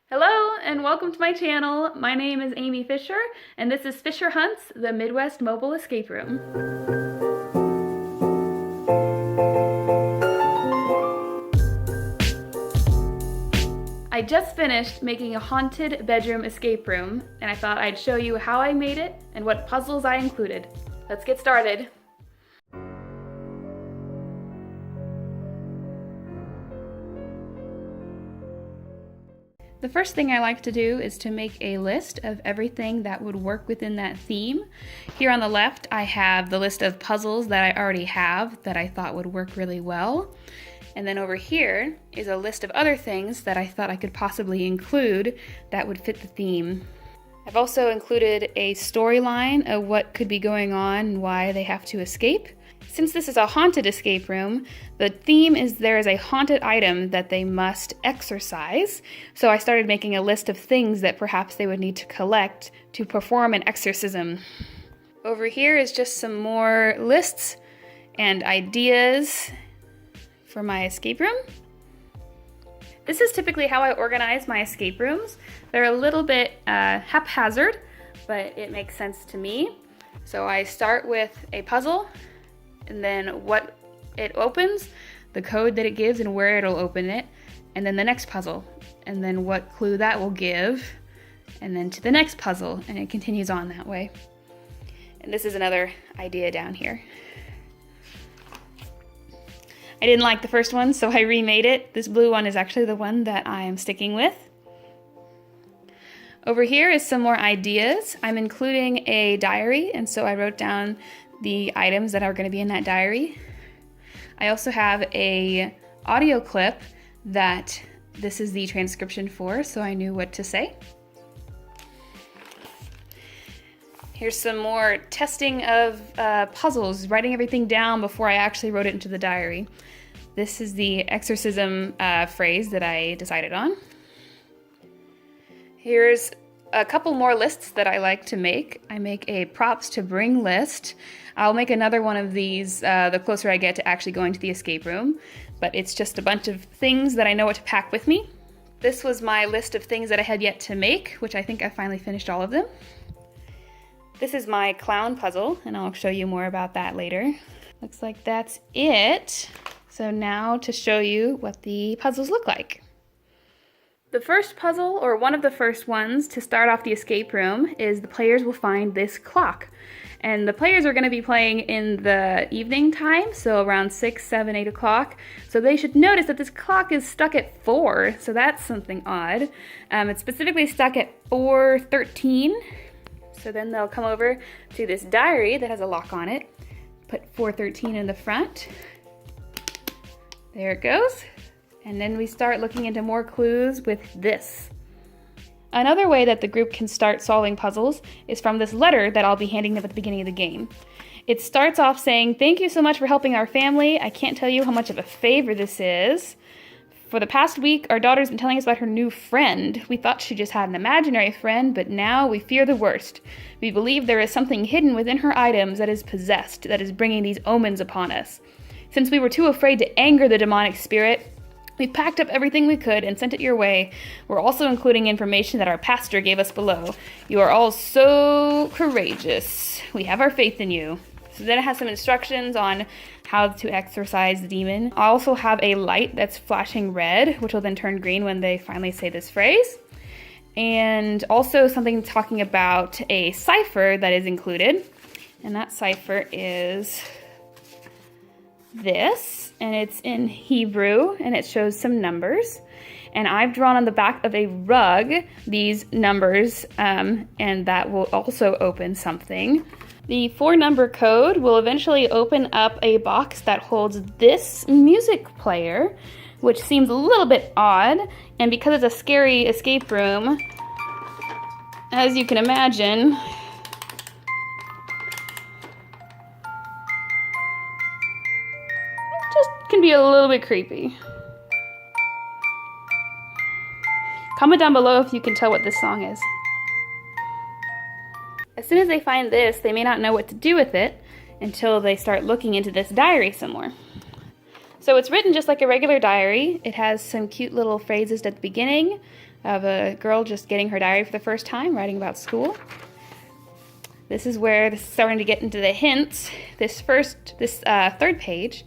Hello and welcome to my channel. My name is Amy Fisher and this is Fisher Hunts, the Midwest Mobile Escape Room. I just finished making a haunted bedroom escape room and I thought I'd show you how I made it and what puzzles I included. Let's get started. The first thing I like to do is to make a list of everything that would work within that theme. Here on the left, I have the list of puzzles that I already have that I thought would work really well. And then over here is a list of other things that I thought I could possibly include that would fit the theme. I've also included a storyline of what could be going on and why they have to escape. Since this is a haunted escape room, the theme is there is a haunted item that they must exorcise. So I started making a list of things that perhaps they would need to collect to perform an exorcism. Over here is just some more lists and ideas for my escape room. This is typically how I organize my escape rooms. They're a little bit haphazard, but it makes sense to me. So I start with a puzzle, and then what it opens, the code that it gives and where it'll open it, and then the next puzzle, and then what clue that will give, and then to the next puzzle, and it continues on that way. And this is another idea down here. I didn't like the first one, so I remade it. This blue one is actually the one that I am sticking with. Over here is some more ideas. I'm including a diary, and so I wrote down the items that are going to be in that diary. I also have a audio clip that this is the transcription for, so I knew what to say. Here's some more testing of puzzles, writing everything down before I actually wrote it into the diary. This is the exorcism phrase that I decided on. Here's a couple more lists that I like to make. I make a props to bring list. I'll make another one of these the closer I get to actually going to the escape room, but it's just a bunch of things that I know what to pack with me. This was my list of things that I had yet to make, which I think I finally finished all of them. This is my clown puzzle, and I'll show you more about that later. Looks like that's it. So now to show you what the puzzles look like. The first puzzle, or one of the first ones to start off the escape room, is the players will find this clock. And the players are going to be playing in the evening time, so around 6, 7, 8 o'clock. So they should notice that this clock is stuck at 4, so that's something odd. It's specifically stuck at 4:13. So then they'll come over to this diary that has a lock on it, put 4:13 in the front. There it goes. And then we start looking into more clues with this. Another way that the group can start solving puzzles is from this letter that I'll be handing them at the beginning of the game. It starts off saying, "Thank you so much for helping our family. I can't tell you how much of a favor this is. For the past week, our daughter's been telling us about her new friend. We thought she just had an imaginary friend, but now we fear the worst. We believe there is something hidden within her items that is possessed, that is bringing these omens upon us. Since we were too afraid to anger the demonic spirit, we packed up everything we could and sent it your way. We're also including information that our pastor gave us below. You are all so courageous. We have our faith in you." So then it has some instructions on how to exorcise the demon. I also have a light that's flashing red, which will then turn green when they finally say this phrase. And also something talking about a cipher that is included. And that cipher is this, and it's in Hebrew, and it shows some numbers. And I've drawn on the back of a rug these numbers, and that will also open something. The 4-number code will eventually open up a box that holds this music player, which seems a little bit odd, and because it's a scary escape room, as you can imagine, can be a little bit creepy. Comment down below if you can tell what this song is. As soon as they find this, they may not know what to do with it until they start looking into this diary some more. So it's written just like a regular diary. It has some cute little phrases at the beginning, of a girl just getting her diary for the first time, writing about school. This is where this is starting to get into the hints. This third page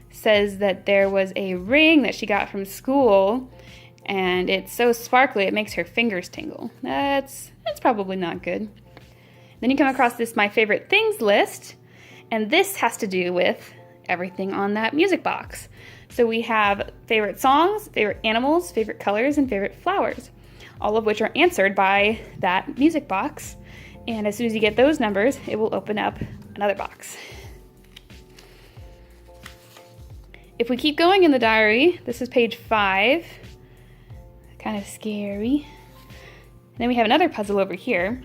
says that there was a ring that she got from school, and it's so sparkly it makes her fingers tingle. That's probably not good. Then you come across this My Favorite Things list, and this has to do with everything on that music box. So we have favorite songs, favorite animals, favorite colors, and favorite flowers, all of which are answered by that music box. And as soon as you get those numbers, it will open up another box. If we keep going in the diary, this is page 5. Kind of scary. And then we have another puzzle over here.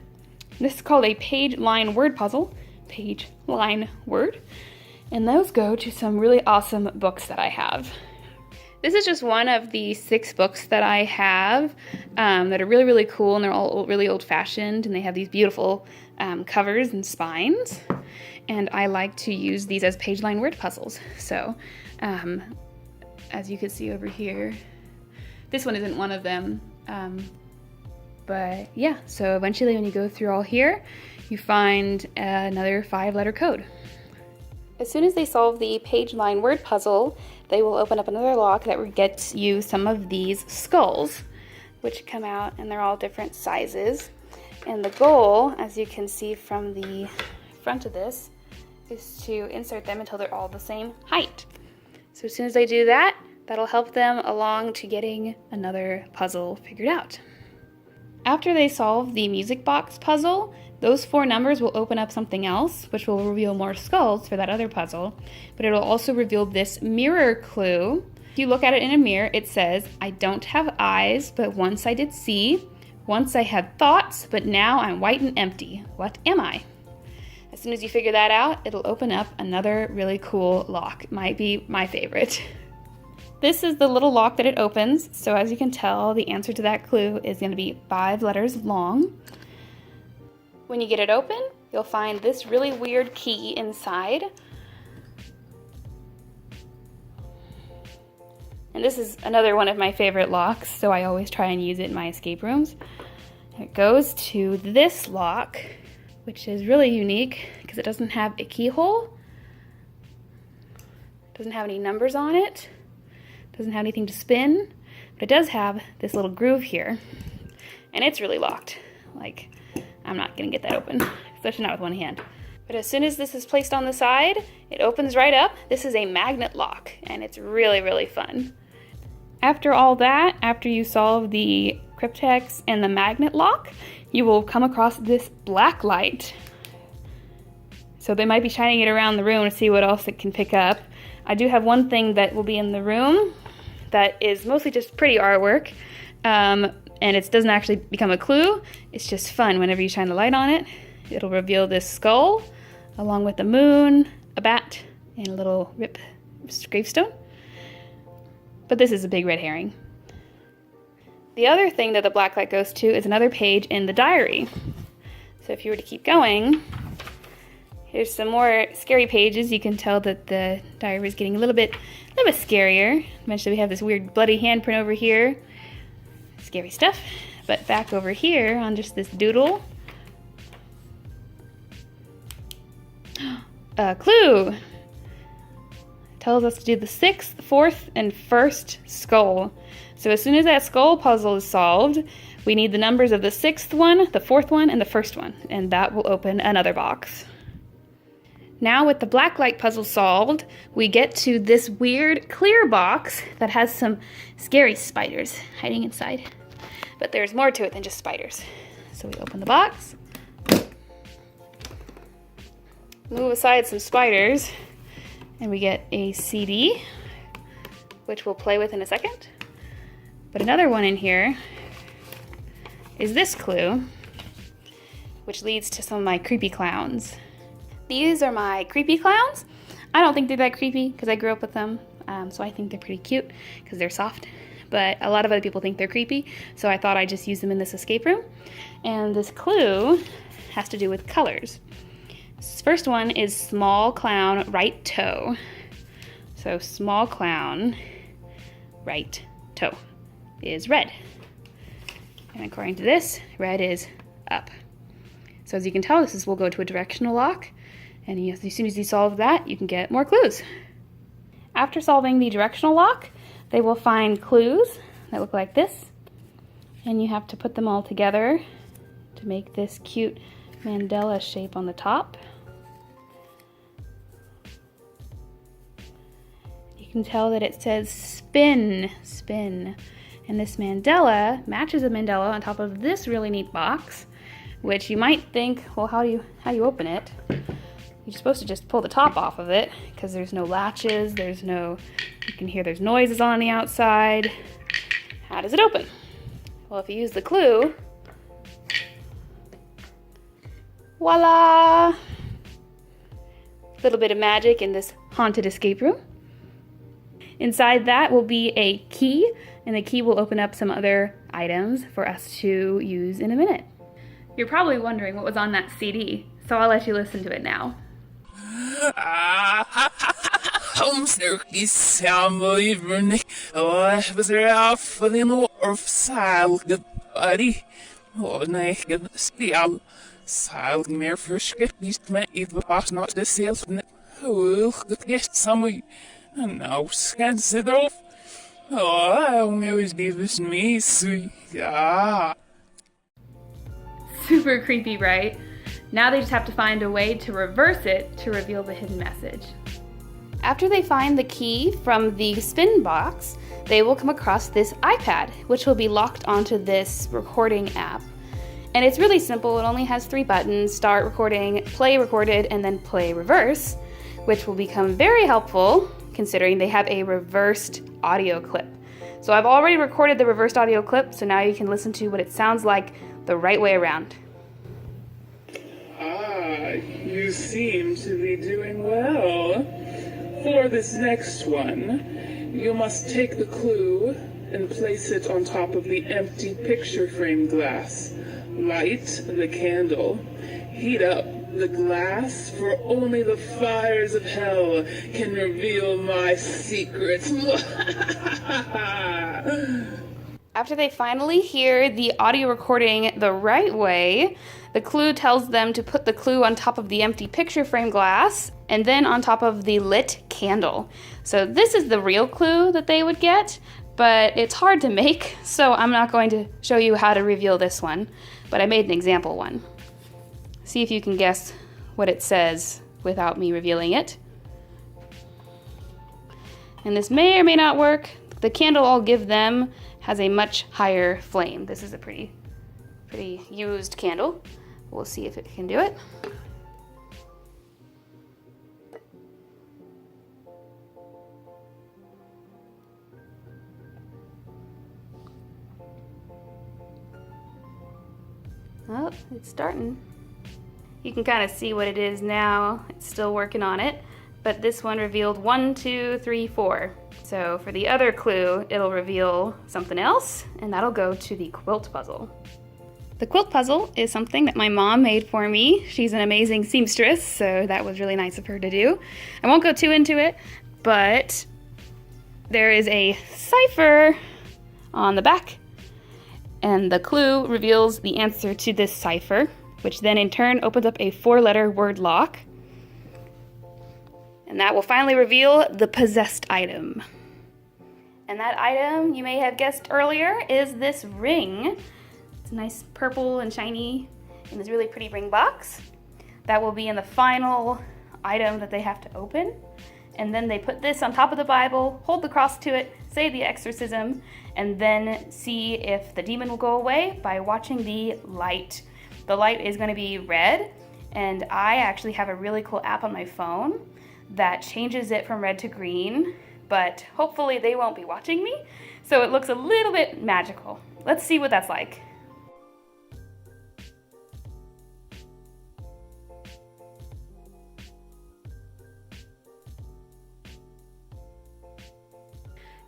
This is called a page line word puzzle. Page line word. And those go to some really awesome books that I have. This is just one of the 6 books that I have that are really, really cool, and they're all really old-fashioned, and they have these beautiful covers and spines. And I like to use these as page line word puzzles. So, as you can see over here, this one isn't one of them. But yeah, so eventually when you go through all here, you find another 5-letter code. As soon as they solve the page line word puzzle, they will open up another lock that gets you some of these skulls, which come out, and they're all different sizes. And the goal, as you can see from the front of this, is to insert them until they're all the same height. So as soon as they do that, that'll help them along to getting another puzzle figured out. After they solve the music box puzzle, those 4 numbers will open up something else, which will reveal more skulls for that other puzzle, but it'll also reveal this mirror clue. If you look at it in a mirror, it says, "I don't have eyes, but once I did see. Once I had thoughts, but now I'm white and empty. What am I?" As soon as you figure that out, it'll open up another really cool lock. It might be my favorite. This is the little lock that it opens, so as you can tell, the answer to that clue is going to be 5 letters long. When you get it open, you'll find this really weird key inside. And this is another one of my favorite locks, so I always try and use it in my escape rooms. It goes to this lock, which is really unique because it doesn't have a keyhole. It doesn't have any numbers on it. It doesn't have anything to spin, but it does have this little groove here. And it's really locked. Like, I'm not gonna get that open, especially not with one hand. But as soon as this is placed on the side, it opens right up. This is a magnet lock, and it's really, really fun. After all that, after you solve the cryptex and the magnet lock, you will come across this black light. So they might be shining it around the room to see what else it can pick up. I do have one thing that will be in the room that is mostly just pretty artwork. And it doesn't actually become a clue. It's just fun. Whenever you shine the light on it, it'll reveal this skull, along with the moon, a bat, and a little gravestone. But this is a big red herring. The other thing that the black light goes to is another page in the diary. So if you were to keep going, here's some more scary pages. You can tell that the diary is getting a little bit scarier. Eventually we have this weird bloody handprint over here. Scary stuff. But back over here on just this doodle. A clue! Tells us to do the 6th, 4th, and 1st skull. So as soon as that skull puzzle is solved, we need the numbers of the 6th one, the 4th one, and the 1st one. And that will open another box. Now with the black light puzzle solved, we get to this weird clear box that has some scary spiders hiding inside. But there's more to it than just spiders. So we open the box, move aside some spiders, and we get a CD, which we'll play with in a second. But another one in here is this clue, which leads to some of my creepy clowns. These are my creepy clowns. I don't think they're that creepy because I grew up with them, so I think they're pretty cute because they're soft. But a lot of other people think they're creepy, so I thought I'd just use them in this escape room. And this clue has to do with colors. This first one is small clown, right toe. So small clown, right toe is red. And according to this, red is up. So as you can tell, will go to a directional lock, and as soon as you solve that, you can get more clues. After solving the directional lock, they will find clues that look like this, and you have to put them all together to make this cute mandala shape on the top. You can tell that it says spin, spin, and this mandala matches a mandala on top of this really neat box, which you might think, well, how do you open it? You're supposed to just pull the top off of it because there's no latches, you can hear there's noises on the outside. How does it open? Well, if you use the clue, voila! A little bit of magic in this haunted escape room. Inside that will be a key, and the key will open up some other items for us to use in a minute. You're probably wondering what was on that CD, so I'll let you listen to it now. Snurky samly running. Oh, was there a feeling of silent buddy? Oh, naked still. Silent mere for script used to make the boss not the sales from the who could get somewhere. And now scans it off. Oh, I always leave this me, sweet. Ah. Super creepy, right? Now they just have to find a way to reverse it to reveal the hidden message. After they find the key from the spin box, they will come across this iPad, which will be locked onto this recording app. And it's really simple. It only has 3 buttons: start recording, play recorded, and then play reverse, which will become very helpful considering they have a reversed audio clip. So I've already recorded the reversed audio clip, so now you can listen to what it sounds like the right way around. Ah, you seem to be doing well. For this next one, you must take the clue and place it on top of the empty picture frame glass. Light the candle. Heat up the glass, for only the fires of hell can reveal my secret. After they finally hear the audio recording the right way, the clue tells them to put the clue on top of the empty picture frame glass and then on top of the lit candle. So this is the real clue that they would get, but it's hard to make, so I'm not going to show you how to reveal this one, but I made an example one. See if you can guess what it says without me revealing it. And this may or may not work. The candle I'll give them has a much higher flame. This is a pretty used candle. We'll see if it can do it. Oh, it's starting. You can kind of see what it is now. It's still working on it, but this one revealed 1, 2, 3, 4. So for the other clue, it'll reveal something else, and that'll go to the quilt puzzle. The quilt puzzle is something that my mom made for me. She's an amazing seamstress, so that was really nice of her to do. I won't go too into it, but there is a cipher on the back, and the clue reveals the answer to this cipher, which then in turn opens up a 4-letter word lock. And that will finally reveal the possessed item. And that item, you may have guessed earlier, is this ring. It's nice purple and shiny in this really pretty ring box. That will be in the final item that they have to open. And then they put this on top of the Bible, hold the cross to it, say the exorcism, and then see if the demon will go away by watching the light. The light is going to be red, and I actually have a really cool app on my phone that changes it from red to green, but hopefully they won't be watching me, so it looks a little bit magical. Let's see what that's like.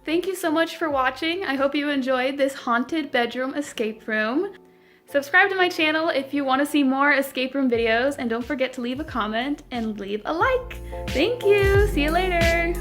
Thank you so much for watching. I hope you enjoyed this haunted bedroom escape room. Subscribe to my channel if you want to see more escape room videos, and don't forget to leave a comment and leave a like. Thank you. See you later.